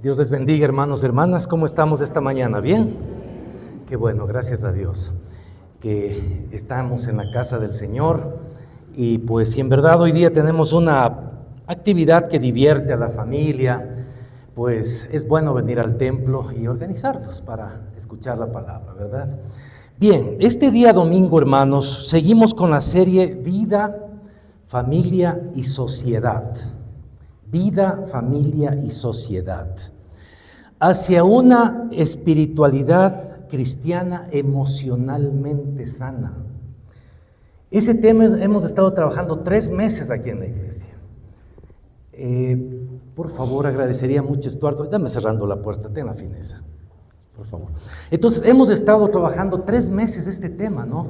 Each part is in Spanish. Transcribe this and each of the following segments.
Dios les bendiga, hermanos, hermanas. ¿Cómo estamos esta mañana? ¿Bien? Qué bueno, gracias a Dios que estamos en la casa del Señor. Y pues si en verdad hoy día tenemos una actividad que divierte a la familia, pues es bueno venir al templo y organizarnos para escuchar la palabra, ¿verdad? Bien, este día domingo, hermanos, seguimos con la serie Vida, Familia y Sociedad. Vida, familia y sociedad. Hacia una espiritualidad cristiana emocionalmente sana. Ese tema hemos estado trabajando 3 meses aquí en la iglesia. Por favor, agradecería mucho, Estuardo, dame cerrando la puerta, ten la fineza, por favor. Entonces, hemos estado trabajando 3 meses este tema, ¿no?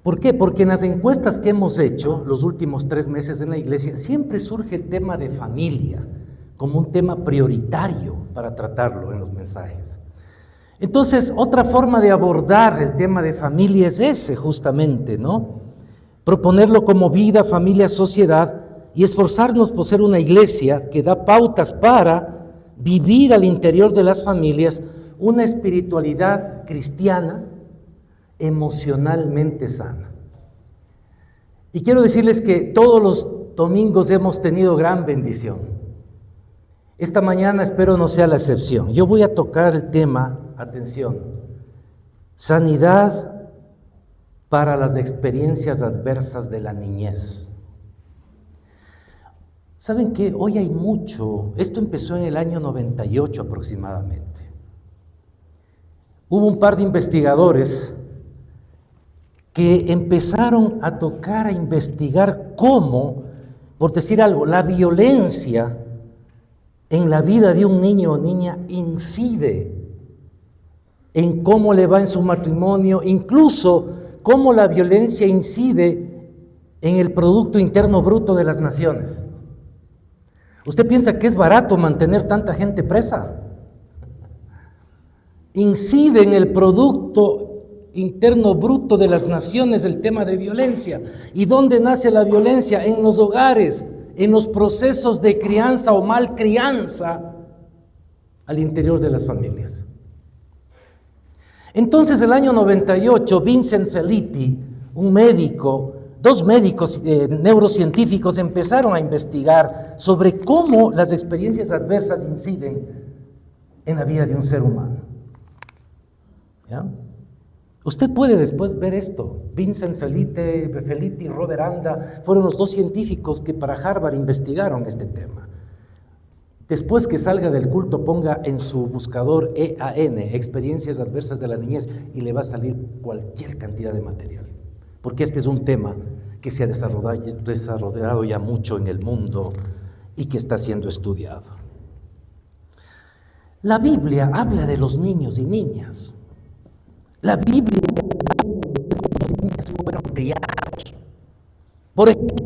¿Por qué? Porque en las encuestas que hemos hecho los últimos 3 meses en la iglesia, siempre surge el tema de familia como un tema prioritario para tratarlo en los mensajes. Entonces, otra forma de abordar el tema de familia es ese justamente, ¿no? Proponerlo como vida, familia, sociedad y esforzarnos por ser una iglesia que da pautas para vivir al interior de las familias una espiritualidad cristiana emocionalmente sana. Y quiero decirles que todos los domingos hemos tenido gran bendición. Esta mañana espero no sea la excepción. Yo voy a tocar el tema, atención, sanidad para las experiencias adversas de la niñez. ¿Saben qué? Hoy hay mucho, esto empezó en el año 98 aproximadamente. Hubo un par de investigadores que empezaron a tocar, a investigar cómo, por decir algo, la violencia en la vida de un niño o niña incide en cómo le va en su matrimonio, incluso cómo la violencia incide en el Producto Interno Bruto de las naciones. ¿Usted piensa que es barato mantener tanta gente presa? Incide en el Producto Interno Bruto de las naciones el tema de violencia. ¿Y dónde nace la violencia? En los hogares, en los procesos de crianza o malcrianza al interior de las familias. Entonces, el año 98, Vincent Felitti, un médico, 2 médicos neurocientíficos empezaron a investigar sobre cómo las experiencias adversas inciden en la vida de un ser humano. ¿Ya? Usted puede después ver esto. Vincent Felitti y Robert Anda fueron los 2 científicos que para Harvard investigaron este tema. Después que salga del culto, ponga en su buscador EAN, experiencias adversas de la niñez, y le va a salir cualquier cantidad de material. Porque este es un tema que se ha desarrollado ya mucho en el mundo y que está siendo estudiado. La Biblia habla de los niños y niñas. La Biblia los niños fueron criados. Por ejemplo,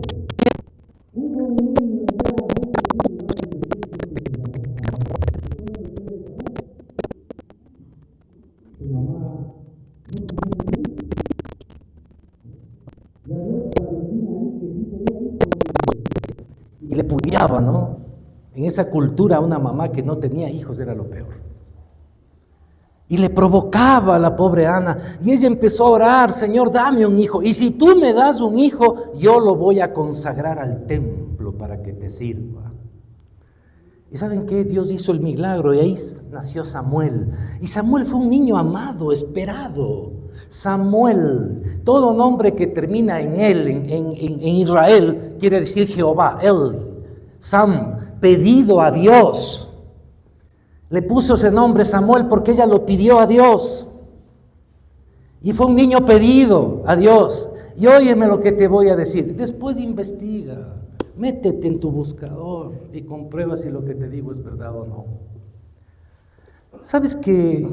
y le pudiaba, ¿no? En esa cultura una mamá que no tenía hijos era lo peor. Y le provocaba a la pobre Ana. Y ella empezó a orar: Señor, dame un hijo. Y si tú me das un hijo, yo lo voy a consagrar al templo para que te sirva. ¿Y saben qué? Dios hizo el milagro y ahí nació Samuel. Y Samuel fue un niño amado, esperado. Samuel, todo nombre que termina en él, en Israel, quiere decir Jehová, él. Sam, pedido a Dios. Le puso ese nombre Samuel porque ella lo pidió a Dios. Y fue un niño pedido a Dios. Y óyeme lo que te voy a decir. Después investiga. Métete en tu buscador y comprueba si lo que te digo es verdad o no. ¿Sabes que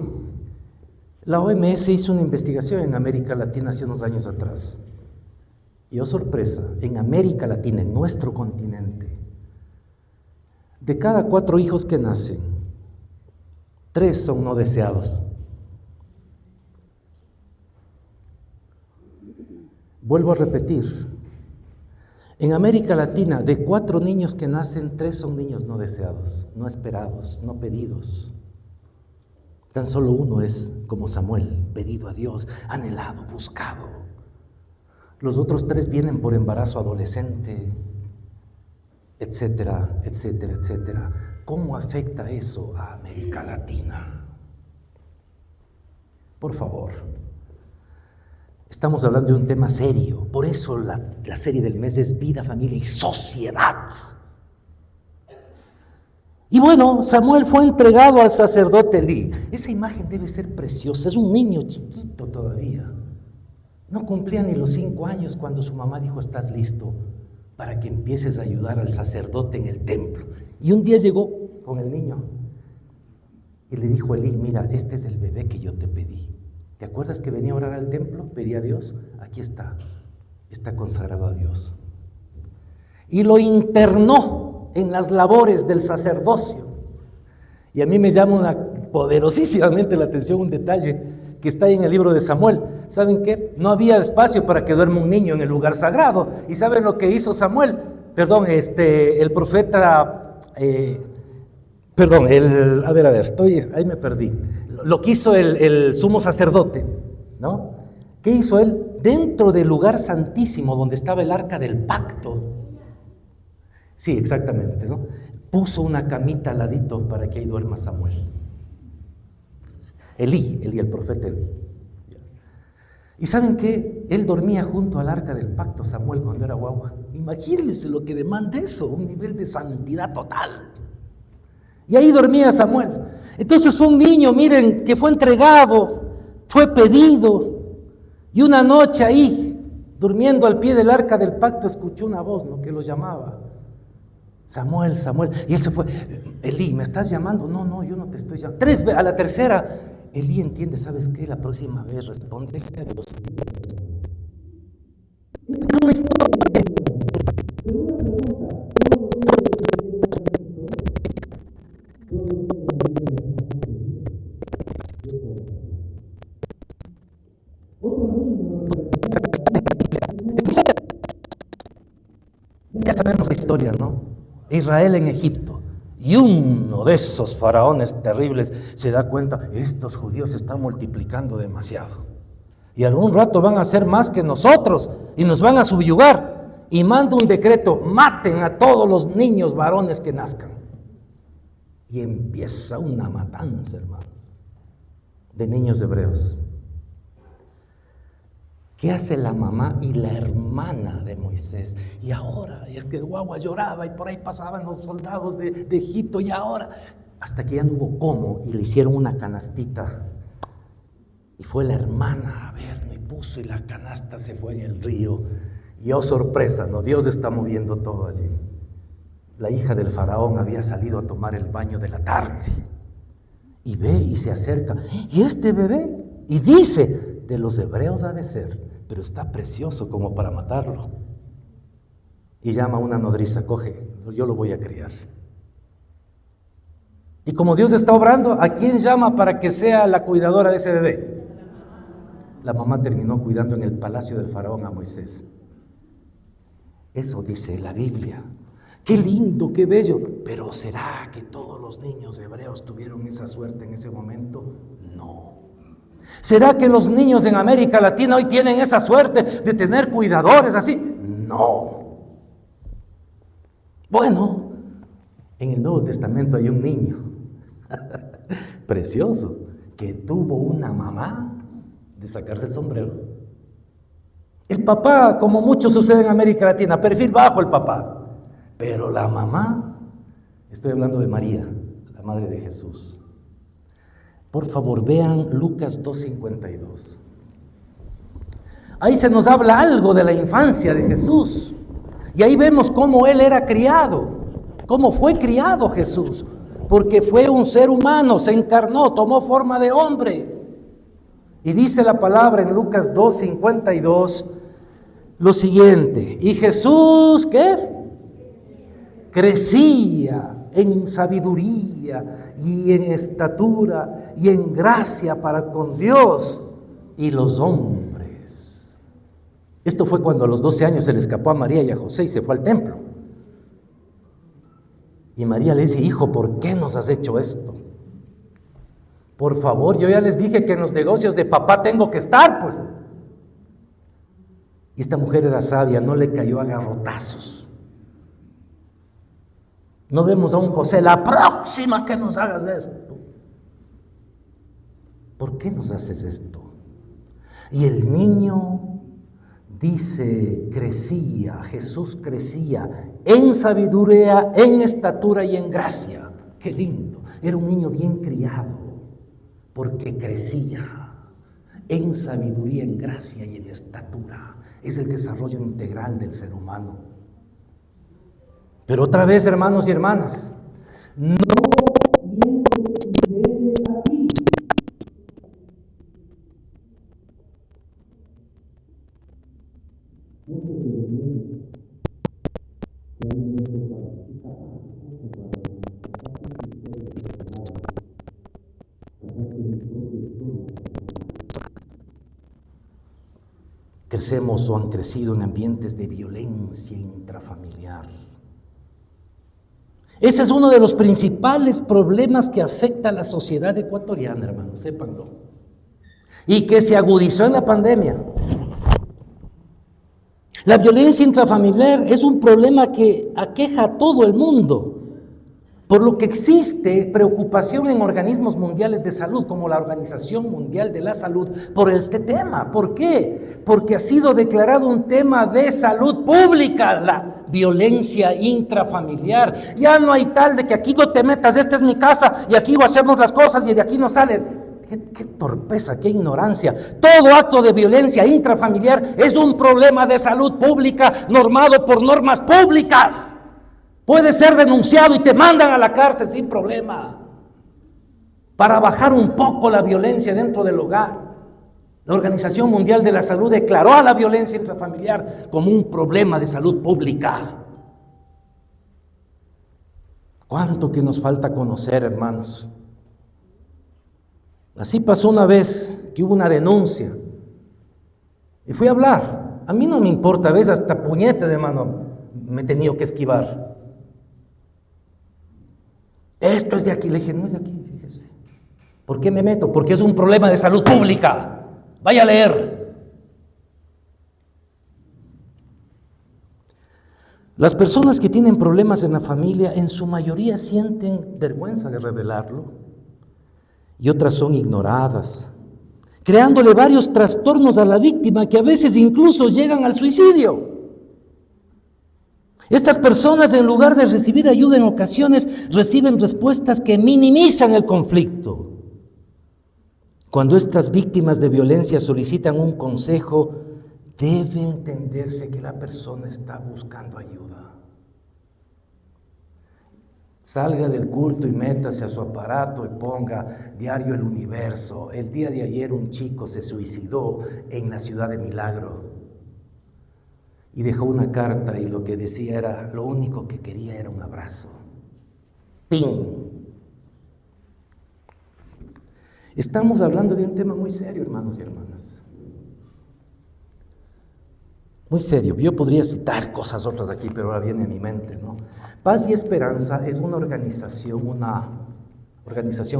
la OMS hizo una investigación en América Latina hace unos años atrás? Y oh sorpresa, en América Latina, en nuestro continente, de cada 4 hijos que nacen, 3 son no deseados. Vuelvo a repetir, En América Latina, de 4 niños que nacen, 3 son niños no deseados, no esperados, no pedidos. Tan solo uno es como Samuel, pedido a Dios, anhelado, buscado. Los otros 3 vienen por embarazo adolescente, etcétera, etcétera, etcétera. ¿Cómo afecta eso a América Latina? Por favor, estamos hablando de un tema serio. Por eso la serie del mes es Vida, Familia y Sociedad. Y bueno, Samuel fue entregado al sacerdote Elí. Esa imagen debe ser preciosa. Es un niño chiquito todavía. No cumplía ni los 5 años cuando su mamá dijo: estás listo para que empieces a ayudar al sacerdote en el templo. Y un día llegó con el niño y le dijo a Elí: mira, este es el bebé que yo te pedí. ¿Te acuerdas que venía a orar al templo? Pedía a Dios. Aquí está consagrado a Dios. Y lo internó en las labores del sacerdocio. Y a mí me llama poderosísimamente la atención un detalle que está ahí en el libro de Samuel. ¿Saben qué? No había espacio para que duerma un niño en el lugar sagrado. ¿Y saben lo que hizo Samuel? El profeta, ahí me perdí. Lo que hizo el sumo sacerdote, ¿no? ¿Qué hizo él? Dentro del lugar santísimo donde estaba el arca del pacto. Sí, exactamente, ¿no? Puso una camita al ladito para que ahí duerma Samuel. Elí, el profeta Elí. ¿Y saben qué? Él dormía junto al arca del pacto, Samuel, cuando era guagua. Imagínense lo que demanda eso, un nivel de santidad total. Y ahí dormía Samuel. Entonces fue un niño, miren, que fue entregado, fue pedido. Y una noche ahí, durmiendo al pie del arca del pacto, escuchó una voz, ¿no?, que lo llamaba. Samuel, Samuel. Y él se fue. Elí, ¿me estás llamando? No, yo no te estoy llamando. 3 veces, a la tercera, Elí entiende, ¿sabes qué? La próxima vez responde a Dios. Es una historia. Ya sabemos la historia, ¿no? Israel en Egipto. Y uno de esos faraones terribles se da cuenta: estos judíos se están multiplicando demasiado. Y algún rato van a ser más que nosotros y nos van a subyugar. Y manda un decreto: maten a todos los niños varones que nazcan. Y empieza una matanza, hermanos, de niños hebreos. ¿Qué hace la mamá y la hermana de Moisés? Y ahora, es que el guagua lloraba y por ahí pasaban los soldados de Egipto, y ahora, hasta que ya no hubo cómo, y le hicieron una canastita. Y fue la hermana a ver, me puso, y la canasta se fue en el río. Y oh sorpresa, ¿no? Dios está moviendo todo allí. La hija del faraón había salido a tomar el baño de la tarde. Y ve y se acerca. ¿Y este bebé? Y dice: de los hebreos ha de ser, pero está precioso como para matarlo. Y llama a una nodriza: coge, yo lo voy a criar. Y como Dios está obrando, ¿a quién llama para que sea la cuidadora de ese bebé? La mamá terminó cuidando en el palacio del faraón a Moisés. Eso dice la Biblia. Qué lindo, qué bello. Pero ¿será que todos los niños hebreos tuvieron esa suerte en ese momento? No. ¿Será que los niños en América Latina hoy tienen esa suerte de tener cuidadores así? No. Bueno, en el Nuevo Testamento hay un niño precioso que tuvo una mamá de sacarse el sombrero. El papá, como mucho sucede en América Latina, perfil bajo el papá. Pero la mamá, estoy hablando de María, la madre de Jesús. Por favor, vean Lucas 2:52. Ahí se nos habla algo de la infancia de Jesús. Y ahí vemos cómo él era criado, cómo fue criado Jesús. Porque fue un ser humano, se encarnó, tomó forma de hombre. Y dice la palabra en Lucas 2:52 lo siguiente: y Jesús, ¿qué? Crecía en sabiduría y en estatura y en gracia para con Dios y los hombres. Esto fue cuando a los 12 años se le escapó a María y a José y se fue al templo. Y María le dice: hijo, ¿por qué nos has hecho esto? Por favor, yo ya les dije que en los negocios de papá tengo que estar, pues. Y esta mujer era sabia, no le cayó a garrotazos. No vemos a un José: la próxima que nos hagas esto. ¿Por qué nos haces esto? Y el niño, dice, crecía, Jesús crecía en sabiduría, en estatura y en gracia. Qué lindo. Era un niño bien criado, porque crecía en sabiduría, en gracia y en estatura. Es el desarrollo integral del ser humano. Pero otra vez, hermanos y hermanas, no crecemos o han crecido en ambientes de violencia intrafamiliar. Ese es uno de los principales problemas que afecta a la sociedad ecuatoriana, hermanos, sépanlo. Y que se agudizó en la pandemia. La violencia intrafamiliar es un problema que aqueja a todo el mundo, por lo que existe preocupación en organismos mundiales de salud, como la Organización Mundial de la Salud, por este tema. ¿Por qué? Porque ha sido declarado un tema de salud pública, la violencia intrafamiliar. Ya no hay tal de que aquí no te metas, esta es mi casa, y aquí hacemos las cosas y de aquí no salen. Qué torpeza, qué ignorancia. Todo acto de violencia intrafamiliar es un problema de salud pública normado por normas públicas. Puede ser denunciado y te mandan a la cárcel sin problema. Para bajar un poco la violencia dentro del hogar, la Organización Mundial de la Salud declaró a la violencia intrafamiliar como un problema de salud pública. ¿Cuánto que nos falta conocer, hermanos? Así pasó una vez que hubo una denuncia y fui a hablar. A mí no me importa, a veces hasta puñetes, hermano, me he tenido que esquivar. Esto es de aquí. Le dije: no es de aquí, fíjese. ¿Por qué me meto? Porque es un problema de salud pública. Vaya a leer. Las personas que tienen problemas en la familia, en su mayoría sienten vergüenza de revelarlo. Y otras son ignoradas, creándole varios trastornos a la víctima que a veces incluso llegan al suicidio. Estas personas, en lugar de recibir ayuda en ocasiones, reciben respuestas que minimizan el conflicto. Cuando estas víctimas de violencia solicitan un consejo, debe entenderse que la persona está buscando ayuda. Salga del culto y métase a su aparato y ponga Diario El Universo. El día de ayer un chico se suicidó en la ciudad de Milagro y dejó una carta, y lo que decía era: lo único que quería era un abrazo. ¡Ping! Estamos hablando de un tema muy serio, hermanos y hermanas. Muy serio. Yo podría citar cosas otras aquí, pero ahora viene a mi mente, ¿no? Paz y Esperanza es una organización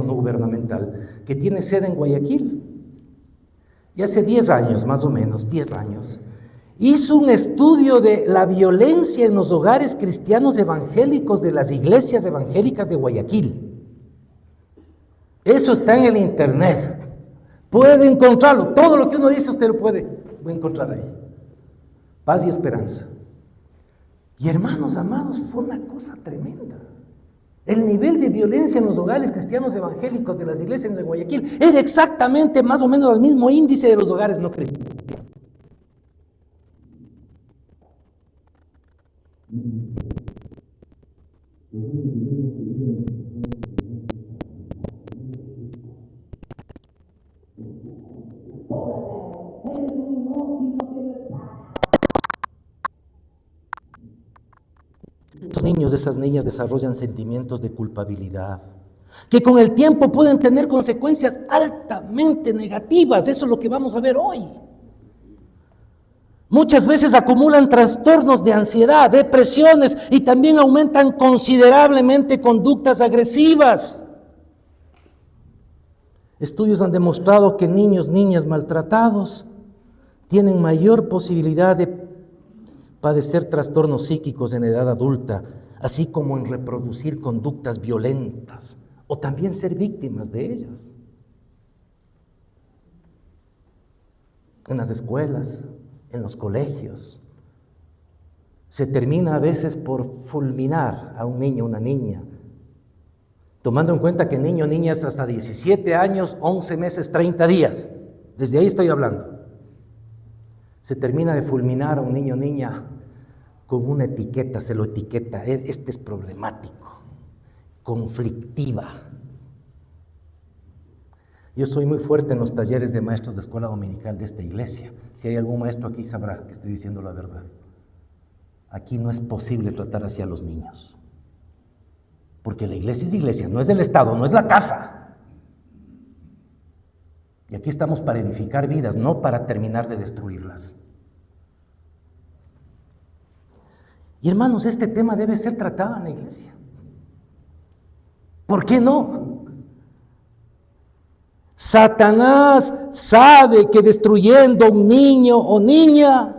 no gubernamental que tiene sede en Guayaquil. Y hace 10 años, más o menos, 10 años, hizo un estudio de la violencia en los hogares cristianos evangélicos de las iglesias evangélicas de Guayaquil. Eso está en el internet. Puede encontrarlo. Todo lo que uno dice usted lo puede encontrar ahí. Paz y Esperanza. Y hermanos amados, fue una cosa tremenda. El nivel de violencia en los hogares cristianos evangélicos de las iglesias de Guayaquil era exactamente más o menos el mismo índice de los hogares no cristianos. Estos niños, esas niñas desarrollan sentimientos de culpabilidad, que con el tiempo pueden tener consecuencias altamente negativas. Eso es lo que vamos a ver hoy. Muchas veces acumulan trastornos de ansiedad, depresiones y también aumentan considerablemente conductas agresivas. Estudios han demostrado que niños, niñas maltratados tienen mayor posibilidad de padecer trastornos psíquicos en edad adulta, así como en reproducir conductas violentas o también ser víctimas de ellas. En las escuelas, en los colegios, se termina a veces por fulminar a un niño o una niña, tomando en cuenta que niño o niña es hasta 17 años, 11 meses, 30 días. Desde ahí estoy hablando. Se termina de fulminar a un niño o niña con una etiqueta, se lo etiqueta. Este es problemático, conflictiva. Yo soy muy fuerte en los talleres de maestros de escuela dominical de esta iglesia. Si hay algún maestro aquí sabrá que estoy diciendo la verdad. Aquí no es posible tratar así a los niños. Porque la iglesia es iglesia, no es el Estado, no es la casa. Y aquí estamos para edificar vidas, no para terminar de destruirlas. Y hermanos, este tema debe ser tratado en la iglesia. ¿Por qué no? Satanás sabe que destruyendo a un niño o niña,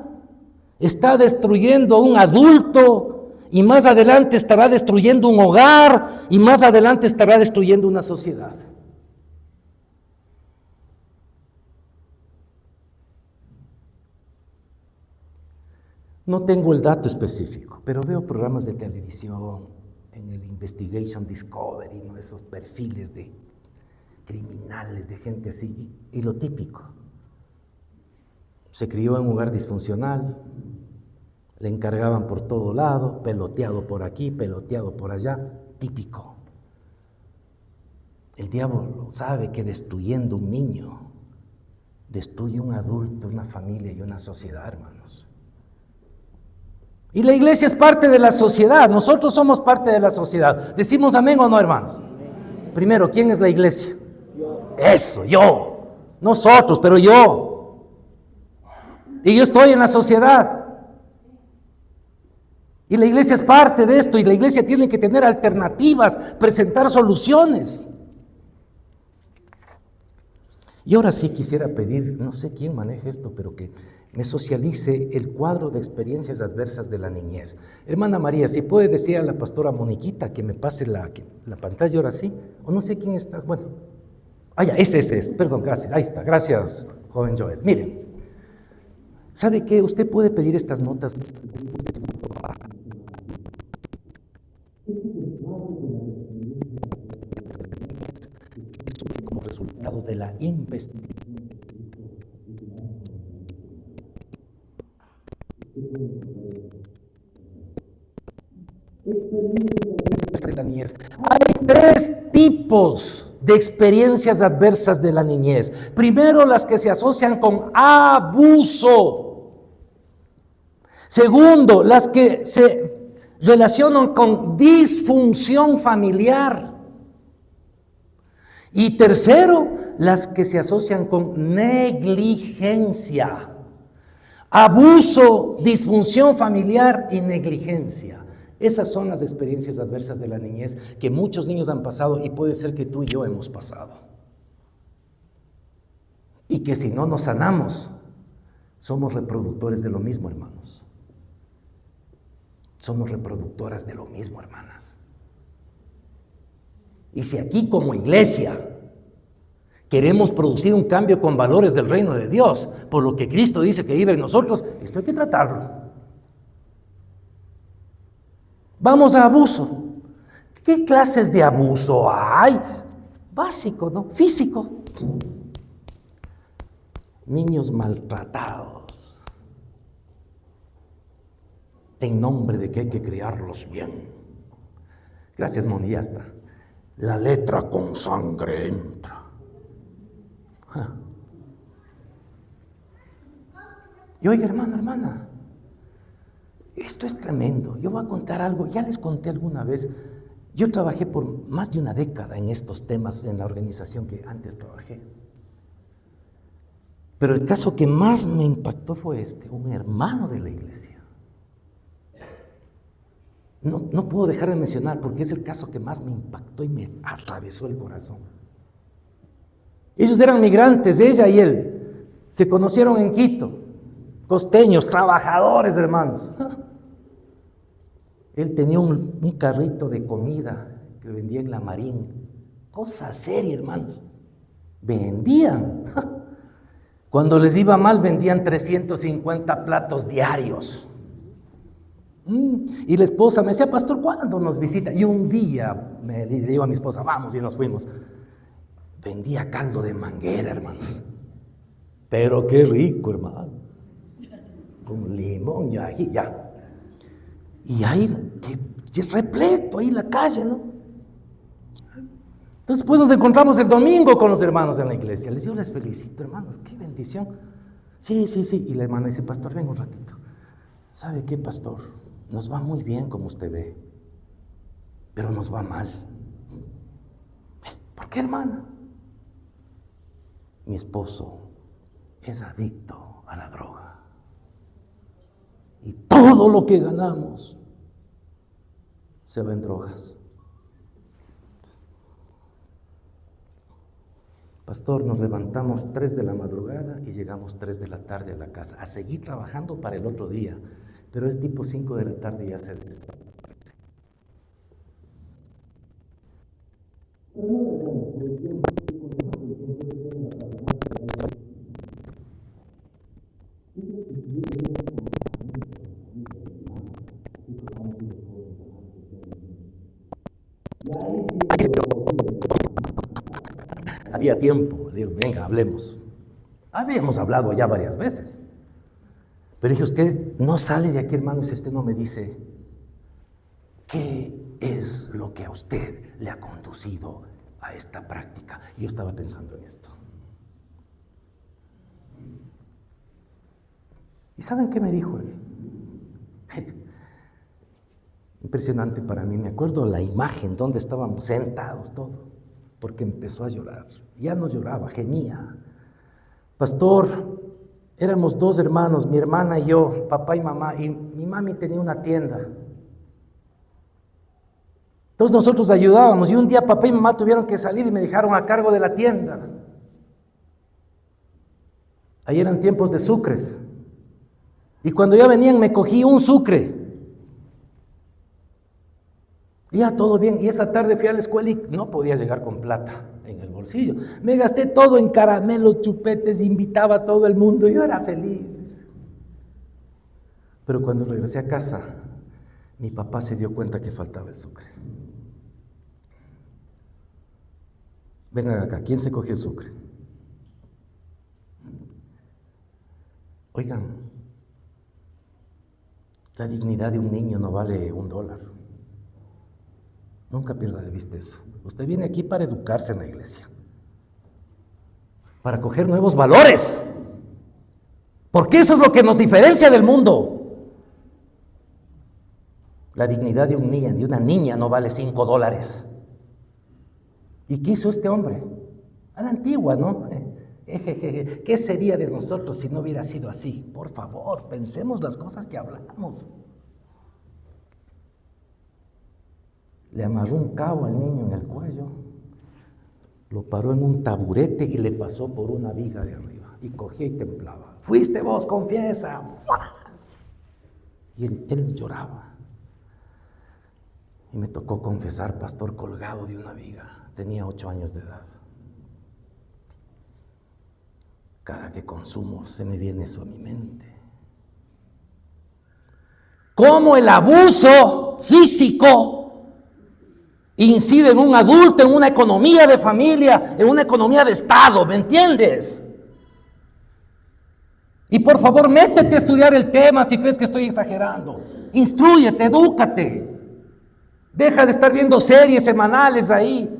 está destruyendo a un adulto, y más adelante estará destruyendo un hogar, y más adelante estará destruyendo una sociedad. No tengo el dato específico, pero veo programas de televisión, en el Investigation Discovery, ¿no? Esos perfiles de criminales, de gente así, y lo típico. Se crió en un hogar disfuncional, le encargaban por todo lado, peloteado por aquí, peloteado por allá, típico. El diablo sabe que destruyendo un niño, destruye un adulto, una familia y una sociedad, hermanos. Y la iglesia es parte de la sociedad, nosotros somos parte de la sociedad. ¿Decimos amén o no, hermanos? Primero, ¿quién es la iglesia? Eso, yo. Nosotros, pero yo. Y yo estoy en la sociedad. Y la iglesia es parte de esto, y la iglesia tiene que tener alternativas, presentar soluciones. Y ahora sí quisiera pedir, no sé quién maneja esto, pero que me socialice el cuadro de experiencias adversas de la niñez. Hermana María, si puede decir a la pastora Moniquita que me pase la pantalla ahora sí, o no sé quién está, bueno. Ya, ese es, perdón, gracias, ahí está, gracias, joven Joel. Miren, ¿sabe qué? Usted puede pedir estas notas como resultado de la investigación de la niñez. Hay 3 tipos de experiencias adversas de la niñez. Primero, las que se asocian con abuso. Segundo, las que se relacionan con disfunción familiar. Y tercero, las que se asocian con negligencia. Abuso, disfunción familiar y negligencia. Esas son las experiencias adversas de la niñez que muchos niños han pasado, y puede ser que tú y yo hemos pasado. Y que si no nos sanamos, somos reproductores de lo mismo, hermanos. Somos reproductoras de lo mismo, hermanas. Y si aquí como iglesia queremos producir un cambio con valores del reino de Dios, por lo que Cristo dice que vive en nosotros, esto hay que tratarlo. Vamos a abuso. ¿Qué clases de abuso hay? Básico, ¿no? Físico. Niños maltratados. En nombre de que hay que criarlos bien. Gracias, Moni, ya está. La letra con sangre entra. Y oiga, hermano, hermana, esto es tremendo. Yo voy a contar algo, ya les conté alguna vez. Yo trabajé por más de una década en estos temas en la organización que antes trabajé. Pero el caso que más me impactó fue un hermano de la iglesia. No puedo dejar de mencionar porque es el caso que más me impactó y me atravesó el corazón. Ellos eran migrantes, ella y él. Se conocieron en Quito, costeños, trabajadores, hermanos. Él tenía un carrito de comida que vendía en La Marín. Cosa seria, hermanos. Vendían. Cuando les iba mal, vendían 350 platos diarios. Y la esposa me decía, pastor, ¿cuándo nos visita? Y un día le digo a mi esposa, vamos, y nos fuimos. Vendía caldo de manguera, hermanos. Pero qué rico, hermano. Con limón y ají, ya. Y ahí, repleto, ahí la calle, ¿no? Entonces, pues nos encontramos el domingo con los hermanos en la iglesia. Les digo, les felicito, hermanos, qué bendición. Sí. Y la hermana dice, pastor, venga un ratito. ¿Sabe qué, pastor? Nos va muy bien como usted ve, pero nos va mal. ¿Por qué, hermana? Mi esposo es adicto a la droga. Y todo lo que ganamos se va en drogas. Pastor, nos levantamos 3 de la madrugada y llegamos 3 de la tarde a la casa, a seguir trabajando para el otro día. Pero el tipo 5 de la tarde ya se desaparece. Había tiempo, le digo, venga, hablemos. Habíamos hablado ya varias veces. Pero dije, usted no sale de aquí, hermano, si usted no me dice qué es lo que a usted le ha conducido a esta práctica. Y yo estaba pensando en esto. ¿Y saben qué me dijo él? Impresionante para mí, me acuerdo la imagen donde estábamos sentados todos, porque empezó a llorar. Ya no lloraba, gemía. Pastor, éramos 2 hermanos, mi hermana y yo, papá y mamá, y mi mami tenía una tienda. Entonces nosotros ayudábamos y un día papá y mamá tuvieron que salir y me dejaron a cargo de la tienda. Ahí eran tiempos de sucres. Y cuando ya venían me cogí un sucre. Y ya todo bien. Y esa tarde fui a la escuela y no podía llegar con plata en el bolsillo. Me gasté todo en caramelos, chupetes, invitaba a todo el mundo. Yo era feliz. Pero cuando regresé a casa, mi papá se dio cuenta que faltaba el sucre. Vengan acá, ¿quién se cogió el sucre? Oigan, la dignidad de un niño no vale $1. Nunca pierda de vista eso. Usted viene aquí para educarse en la iglesia, para coger nuevos valores, porque eso es lo que nos diferencia del mundo. La dignidad de un niño, de una niña, no vale $5. ¿Y qué hizo este hombre? A la antigua, ¿no? ¿Qué sería de nosotros si no hubiera sido así? Por favor, pensemos las cosas que hablamos. Le amarró un cabo al niño en el cuello, lo paró en un taburete y le pasó por una viga de arriba. Y cogía y temblaba. Fuiste vos, confiesa. Y él lloraba. Y me tocó confesar, pastor, colgado de una viga. Tenía 8 años de edad. Cada que consumo se me viene eso a mi mente. Cómo el abuso físico incide en un adulto, en una economía de familia, en una economía de Estado, ¿me entiendes? Y por favor, métete a estudiar el tema si crees que estoy exagerando. Instrúyete, edúcate. Deja de estar viendo series semanales ahí.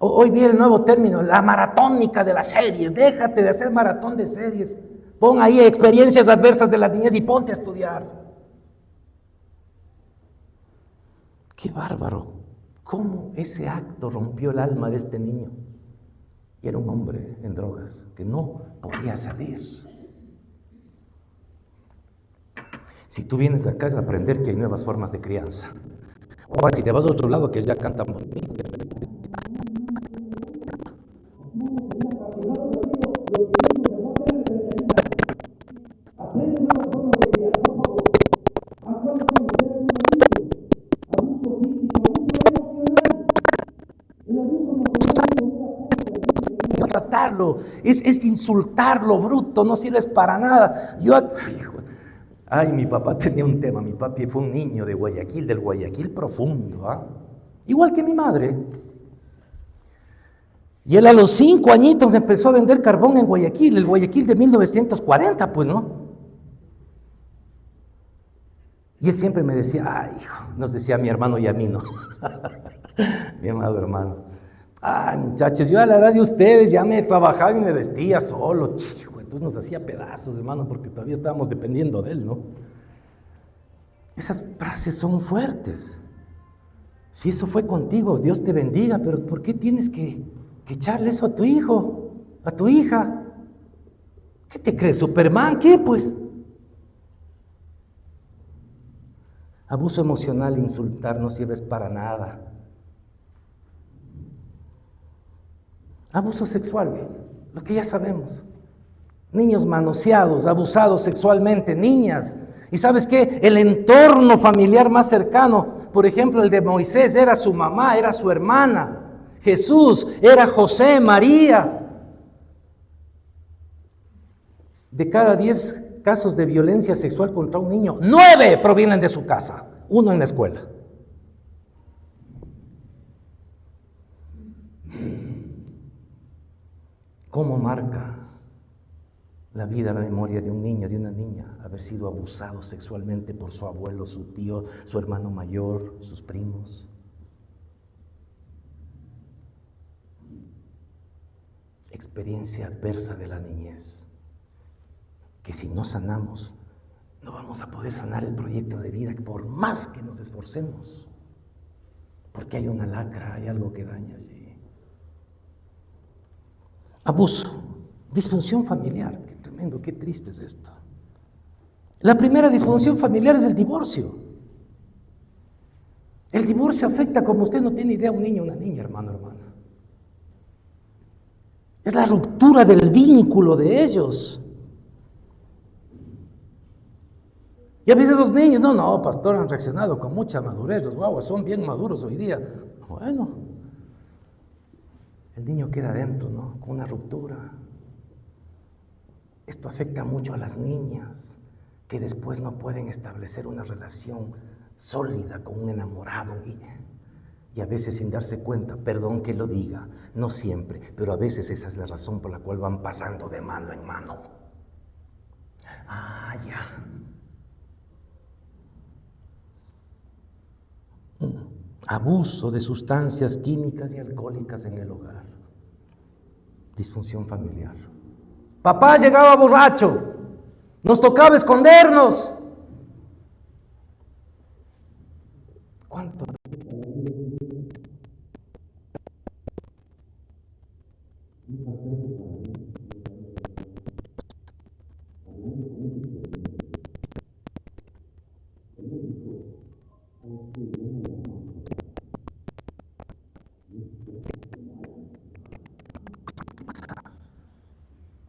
Hoy vi el nuevo término, la maratónica de las series. Déjate de hacer maratón de series. Pon ahí experiencias adversas de la niñez y ponte a estudiar. Qué bárbaro. ¿Cómo ese acto rompió el alma de este niño? Y era un hombre en drogas que no podía salir. Si tú vienes acá es aprender que hay nuevas formas de crianza. Ahora, si te vas a otro lado, que ya cantan bonito. Tratarlo, es insultarlo, bruto, no sirves para nada. Ay, mi papá tenía un tema, mi papi fue un niño de Guayaquil, del Guayaquil profundo, ¿ah? Igual que mi madre. Y él a los 5 añitos empezó a vender carbón en Guayaquil, el Guayaquil de 1940, pues, ¿no? Y él siempre me decía, ay, hijo, nos decía a mi hermano y a mí, ¿no? Mi amado hermano. Ay, muchachos, yo a la edad de ustedes ya me trabajaba y me vestía solo, chico. Entonces nos hacía pedazos, hermano, porque todavía estábamos dependiendo de él, ¿no? Esas frases son fuertes. Si eso fue contigo, Dios te bendiga, pero ¿por qué tienes que echarle eso a tu hijo, a tu hija? ¿Qué te crees, Superman? ¿Qué, pues? Abuso emocional, insultar, no sirves para nada. Abuso sexual, lo que ya sabemos. Niños manoseados, abusados sexualmente, niñas. ¿Y sabes qué? El entorno familiar más cercano, por ejemplo, el de Moisés era su mamá, era su hermana. Jesús era José, María. De cada 10 casos de violencia sexual contra un niño, 9 provienen de su casa, 1 en la escuela. ¿Cómo marca la vida, la memoria de un niño, de una niña, haber sido abusado sexualmente por su abuelo, su tío, su hermano mayor, sus primos? Experiencia adversa de la niñez, que si no sanamos, no vamos a poder sanar el proyecto de vida por más que nos esforcemos, porque hay una lacra, hay algo que daña allí. Abuso, disfunción familiar, qué tremendo, qué triste es esto. La primera disfunción familiar es el divorcio. El divorcio afecta, como usted no tiene idea, a un niño o una niña, hermano, hermana. Es la ruptura del vínculo de ellos. Y a veces los niños, no, pastor, han reaccionado con mucha madurez, los guaguas son bien maduros hoy día. Bueno, el niño queda adentro, ¿no? Con una ruptura. Esto afecta mucho a las niñas, que después no pueden establecer una relación sólida con un enamorado. Y a veces sin darse cuenta, perdón que lo diga, no siempre, pero a veces esa es la razón por la cual van pasando de mano en mano. Ah, ya. Abuso de sustancias químicas y alcohólicas en el hogar. Disfunción familiar. Papá llegaba borracho, nos tocaba escondernos. ¿Cuánto?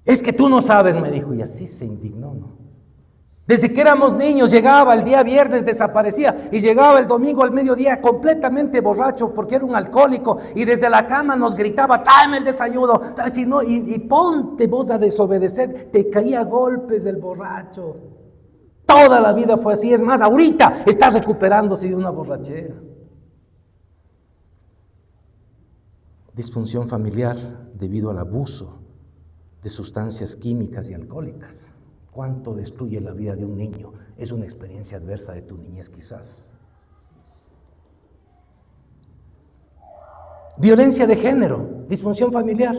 Es que tú no sabes, me dijo, y así se indignó, ¿no? Desde que éramos niños, llegaba el día viernes, desaparecía, y llegaba el domingo al mediodía completamente borracho, porque era un alcohólico, y desde la cama nos gritaba, tráeme el desayuno, si no, y ponte vos a desobedecer, te caía a golpes el borracho. Toda la vida fue así, es más, ahorita está recuperándose de una borrachera. Disfunción familiar debido al abuso de sustancias químicas y alcohólicas. ¿Cuánto destruye la vida de un niño? Es una experiencia adversa de tu niñez quizás. Violencia de género, disfunción familiar.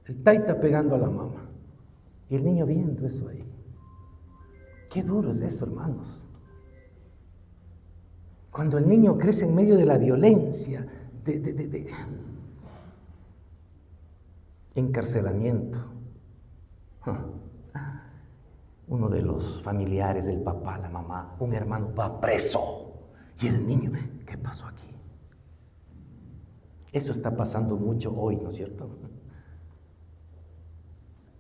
El taita pegando a la mamá y el niño viendo eso ahí. Qué duro es eso, hermanos. Cuando el niño crece en medio de la violencia, de encarcelamiento. Uno de los familiares del papá, la mamá, un hermano va preso. Y el niño, ¿qué pasó aquí? Eso está pasando mucho hoy, ¿no es cierto?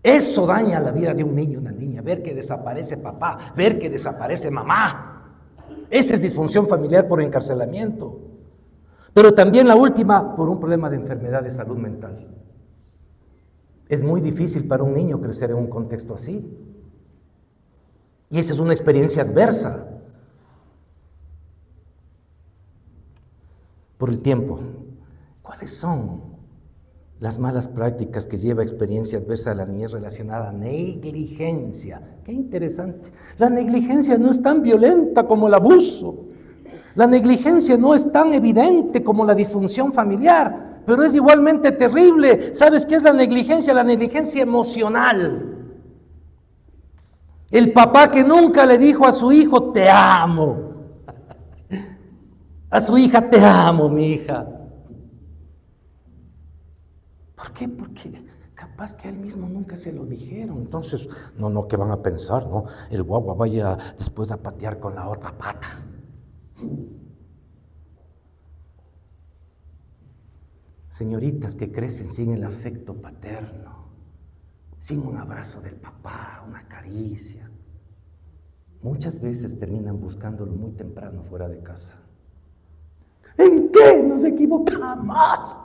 Eso daña la vida de un niño, una niña, ver que desaparece papá, ver que desaparece mamá. Esa es disfunción familiar por encarcelamiento. Pero también la última, por un problema de enfermedad de salud mental. Es muy difícil para un niño crecer en un contexto así. Y esa es una experiencia adversa. Por el tiempo, ¿cuáles son las malas prácticas que lleva experiencia adversa de la niñez relacionada a negligencia? Qué interesante. La negligencia no es tan violenta como el abuso. La negligencia no es tan evidente como la disfunción familiar, pero es igualmente terrible. ¿Sabes qué es la negligencia? La negligencia emocional. El papá que nunca le dijo a su hijo, te amo. A su hija, te amo, mi hija. ¿Por qué? Porque capaz que a él mismo nunca se lo dijeron. Entonces, no, ¿qué van a pensar? No, el guagua vaya después a patear con la otra pata. Señoritas que crecen sin el afecto paterno, sin un abrazo del papá, una caricia, muchas veces terminan buscándolo muy temprano fuera de casa. ¿En qué nos equivocamos?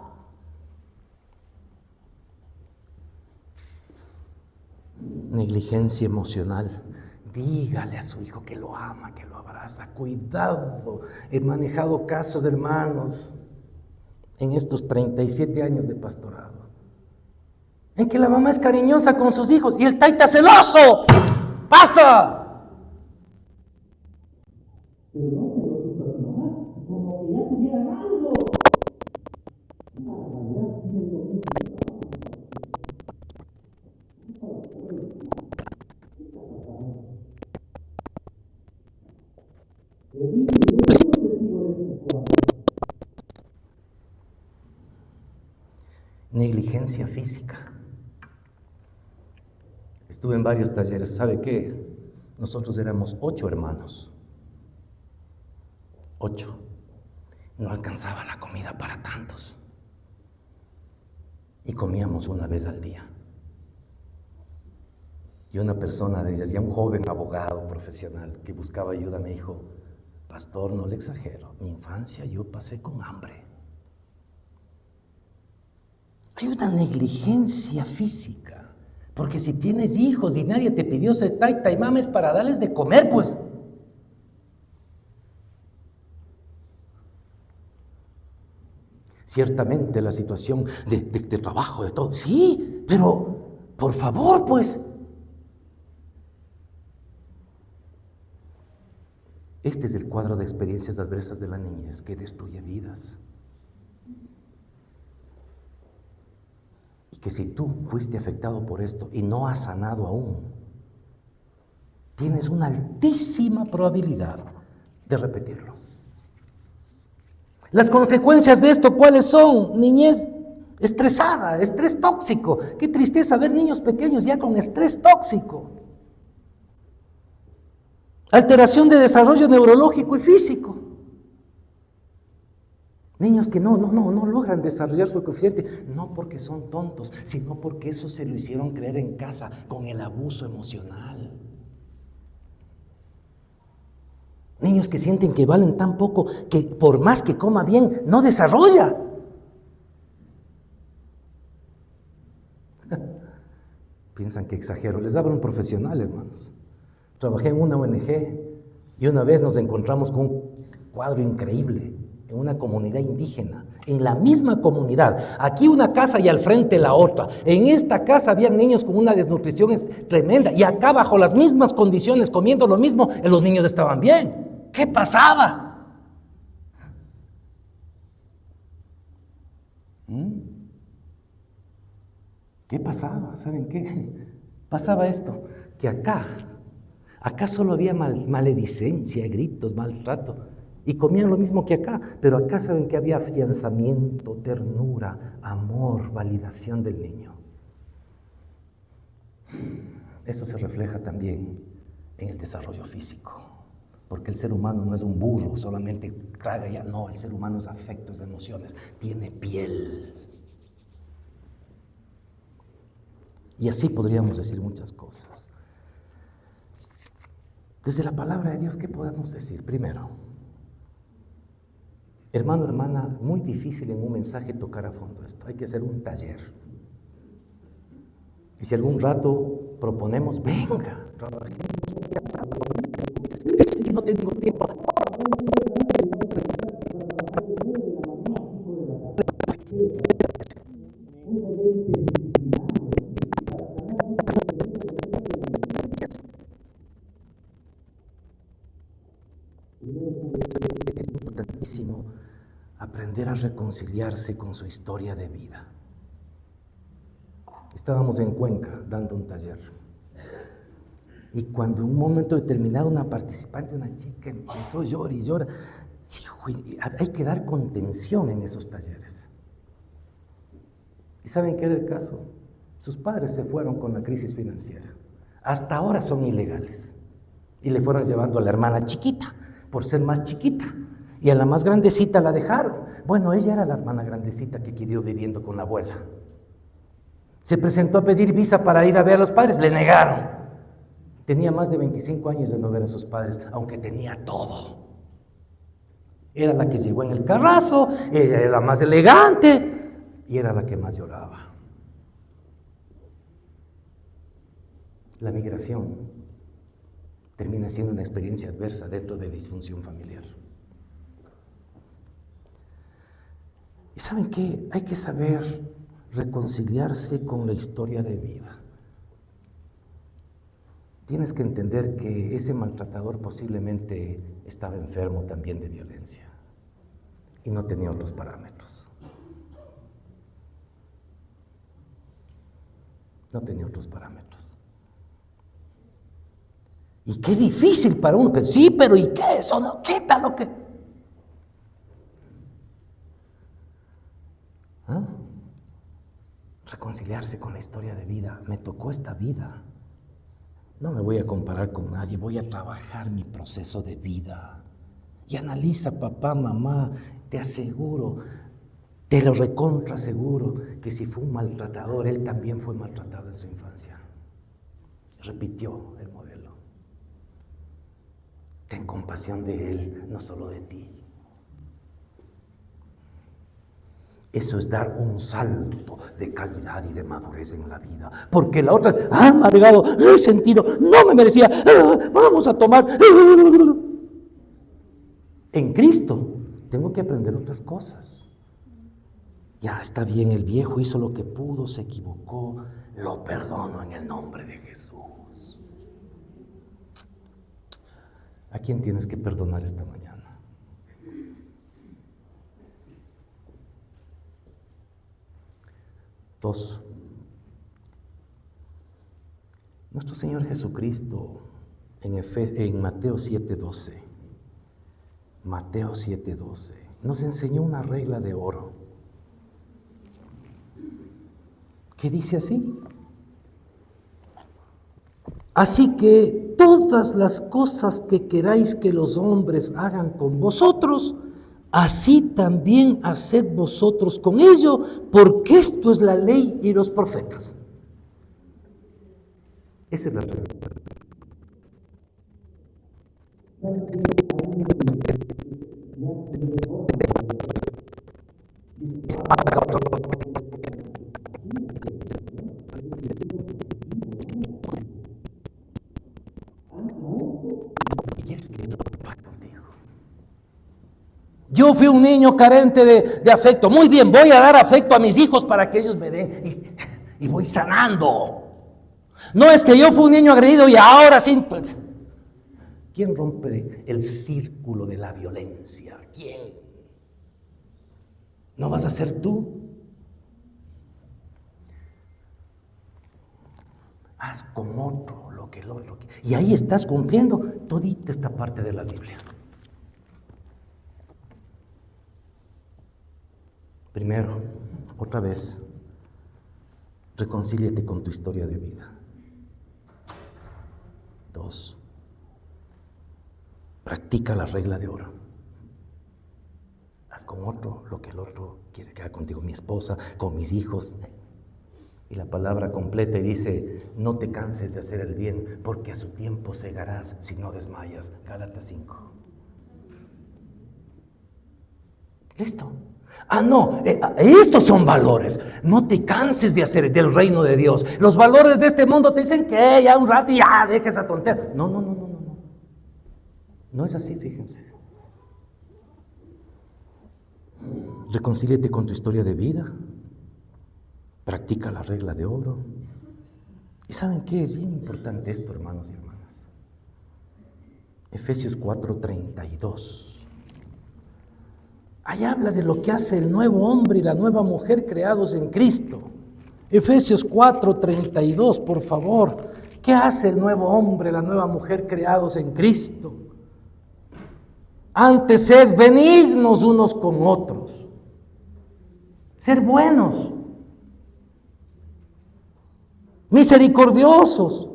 Negligencia emocional. Dígale a su hijo que lo ama, que lo abraza. Cuidado. He manejado casos, hermanos, en estos 37 años de pastorado, en que la mamá es cariñosa con sus hijos y el taita celoso. ¡Pasa! Pero no se lo dijo a su mamá, como que ya tuvieran algo. Negligencia física. Estuve en varios talleres. ¿Sabe qué? Nosotros éramos 8 hermanos. 8. No alcanzaba la comida para tantos. Y comíamos una vez al día. Y una persona de ellas, ya un joven abogado profesional que buscaba ayuda, me dijo, pastor, no le exagero, mi infancia yo pasé con hambre. Hay una negligencia física, porque si tienes hijos y nadie te pidió ser taita y mama es para darles de comer, pues. Ciertamente la situación de trabajo, de todo, sí, pero por favor, pues. Este es el cuadro de experiencias adversas de la niñez que destruye vidas. Y que si tú fuiste afectado por esto y no has sanado aún, tienes una altísima probabilidad de repetirlo. Las consecuencias de esto, ¿cuáles son? Niñez estresada, estrés tóxico. Qué tristeza ver niños pequeños ya con estrés tóxico. Alteración de desarrollo neurológico y físico. Niños que no logran desarrollar su coeficiente, no porque son tontos, sino porque eso se lo hicieron creer en casa con el abuso emocional. Niños que sienten que valen tan poco que por más que coma bien, no desarrolla. Piensan que exagero. Les hablo un profesional, hermanos. Trabajé en una ONG y una vez nos encontramos con un cuadro increíble en una comunidad indígena, en la misma comunidad. Aquí una casa y al frente la otra. En esta casa había niños con una desnutrición tremenda y acá bajo las mismas condiciones, comiendo lo mismo, los niños estaban bien. ¿Qué pasaba? ¿Qué pasaba? ¿Saben qué? Pasaba esto, que acá solo había maledicencia, gritos, maltrato. Y comían lo mismo que acá, pero acá saben que había afianzamiento, ternura, amor, validación del niño. Eso se refleja también en el desarrollo físico, porque el ser humano no es un burro, solamente traga y ya, no, el ser humano es afecto, es emociones, tiene piel. Y así podríamos decir muchas cosas. Desde la palabra de Dios, ¿qué podemos decir? Primero, hermano, hermana, muy difícil en un mensaje tocar a fondo esto, hay que hacer un taller. Y si algún rato proponemos, venga, trabajemos, es que no tengo tiempo. Es importantísimo aprender a reconciliarse con su historia de vida. Estábamos en Cuenca dando un taller y cuando en un momento determinado una participante, una chica, empezó a llorar y llorar, hay que dar contención en esos talleres. ¿Y saben qué era el caso? Sus padres se fueron con la crisis financiera. Hasta ahora son ilegales. Y le fueron llevando a la hermana chiquita, por ser más chiquita. Y a la más grandecita la dejaron. Bueno, ella era la hermana grandecita que quedó viviendo con la abuela. Se presentó a pedir visa para ir a ver a los padres, le negaron. Tenía más de 25 años de no ver a sus padres, aunque tenía todo. Era la que llegó en el carrazo, ella era la más elegante y era la que más lloraba. La migración termina siendo una experiencia adversa dentro de disfunción familiar. ¿Y saben qué? Hay que saber reconciliarse con la historia de vida. Tienes que entender que ese maltratador posiblemente estaba enfermo también de violencia y no tenía otros parámetros. No tenía otros parámetros. Y qué difícil para uno, pero sí, pero ¿y qué? Eso no quita lo que... ¿Ah? Reconciliarse con la historia de vida. Me tocó esta vida. No me voy a comparar con nadie, voy a trabajar mi proceso de vida. Y analiza, papá, mamá, te aseguro, te lo recontra aseguro, que si fue un maltratador, él también fue maltratado en su infancia. Repitió el modelo. Ten compasión de él, no solo de ti. Eso es dar un salto de calidad y de madurez en la vida. Porque la otra, amargado, resentido, no me merecía, vamos a tomar. En Cristo tengo que aprender otras cosas. Ya está bien, el viejo hizo lo que pudo, se equivocó, lo perdono en el nombre de Jesús. ¿A quién tienes que perdonar esta mañana? Dos, nuestro Señor Jesucristo en Mateo 7:12, nos enseñó una regla de oro que dice así: así que todas las cosas que queráis que los hombres hagan con vosotros, así también haced vosotros con ellos, porque esto es la ley y los profetas. Esa es la regla. Yo fui un niño carente de afecto. Muy bien, voy a dar afecto a mis hijos para que ellos me den y voy sanando. No es que yo fui un niño agredido y ahora sí. ¿Quién rompe el círculo de la violencia? ¿Quién? ¿No vas a ser tú? Haz con otro lo que el otro quiere. Y ahí estás cumpliendo todita esta parte de la Biblia. Primero, otra vez, reconcíliate con tu historia de vida. 2, practica la regla de oro. Haz con otro lo que el otro quiere que haga contigo, mi esposa, con mis hijos. Y la palabra completa y dice, no te canses de hacer el bien, porque a su tiempo segarás si no desmayas. Gálatas 5. ¿Listo? No, estos son valores. No te canses de hacer del reino de Dios. Los valores de este mundo te dicen que ya un rato y ya dejes esa tontería. No. No es así, fíjense. Reconcíliate con tu historia de vida. Practica la regla de oro. ¿Y saben qué? Es bien importante esto, hermanos y hermanas. Efesios 4:32. Ahí habla de lo que hace el nuevo hombre y la nueva mujer creados en Cristo. Efesios 4:32, por favor. ¿Qué hace el nuevo hombre, la nueva mujer creados en Cristo? Antes, sed benignos unos con otros. Ser buenos. Misericordiosos.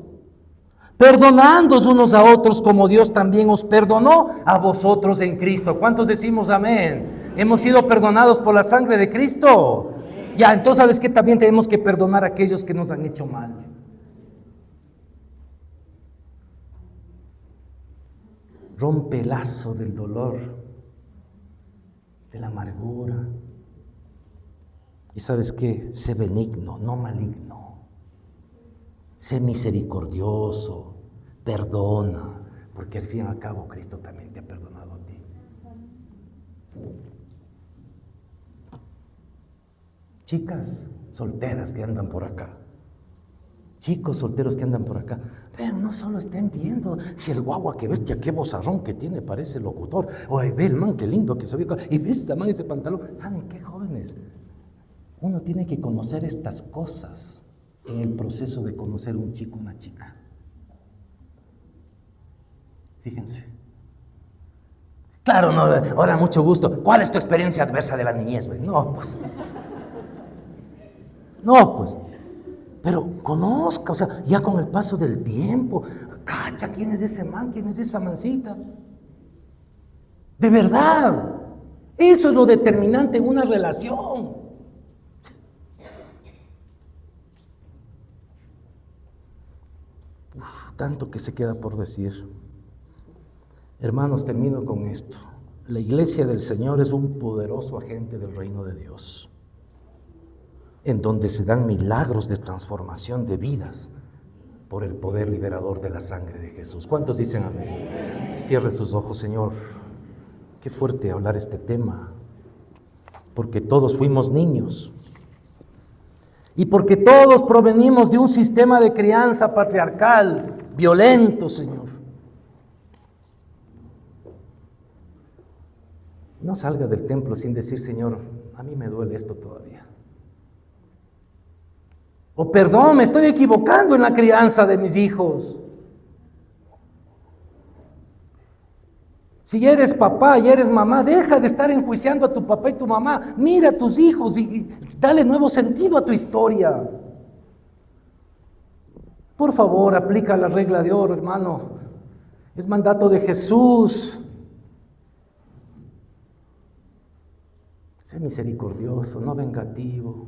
Perdonándoos unos a otros como Dios también os perdonó a vosotros en Cristo. ¿Cuántos decimos amén? ¿Hemos sido perdonados por la sangre de Cristo? Ya, entonces ¿sabes qué? También tenemos que perdonar a aquellos que nos han hecho mal. Rompe el lazo del dolor, de la amargura. ¿Y sabes qué? Sé benigno, no maligno. Sé misericordioso, perdona, porque al fin y al cabo Cristo también te ha perdonado a ti. Chicas solteras que andan por acá, chicos solteros que andan por acá, vean, no solo estén viendo si el guagua que bestia, qué bozarrón que tiene, parece locutor, o ve el man, qué lindo que se ve, y ves ese man, ese pantalón. ¿Saben qué, jóvenes? Uno tiene que conocer estas cosas en el proceso de conocer un chico o una chica. Fíjense. Claro, no, ahora mucho gusto. ¿Cuál es tu experiencia adversa de la niñez? No, pues. Pero conozca, o sea, ya con el paso del tiempo, cacha, ¿quién es ese man? ¿Quién es esa mancita? De verdad. Eso es lo determinante en una relación. Tanto que se queda por decir. Hermanos, termino con esto. La iglesia del Señor es un poderoso agente del reino de Dios, en donde se dan milagros de transformación de vidas por el poder liberador de la sangre de Jesús. ¿Cuántos dicen amén? Cierre sus ojos, Señor. Qué fuerte hablar este tema, porque todos fuimos niños. Y porque todos provenimos de un sistema de crianza patriarcal, violento, Señor. No salga del templo sin decir, Señor, a mí me duele esto todavía. O perdón, me estoy equivocando en la crianza de mis hijos. Si eres papá y eres mamá, deja de estar enjuiciando a tu papá y tu mamá. Mira a tus hijos y dale nuevo sentido a tu historia. Por favor, aplica la regla de oro, hermano. Es mandato de Jesús. Sé misericordioso, no vengativo.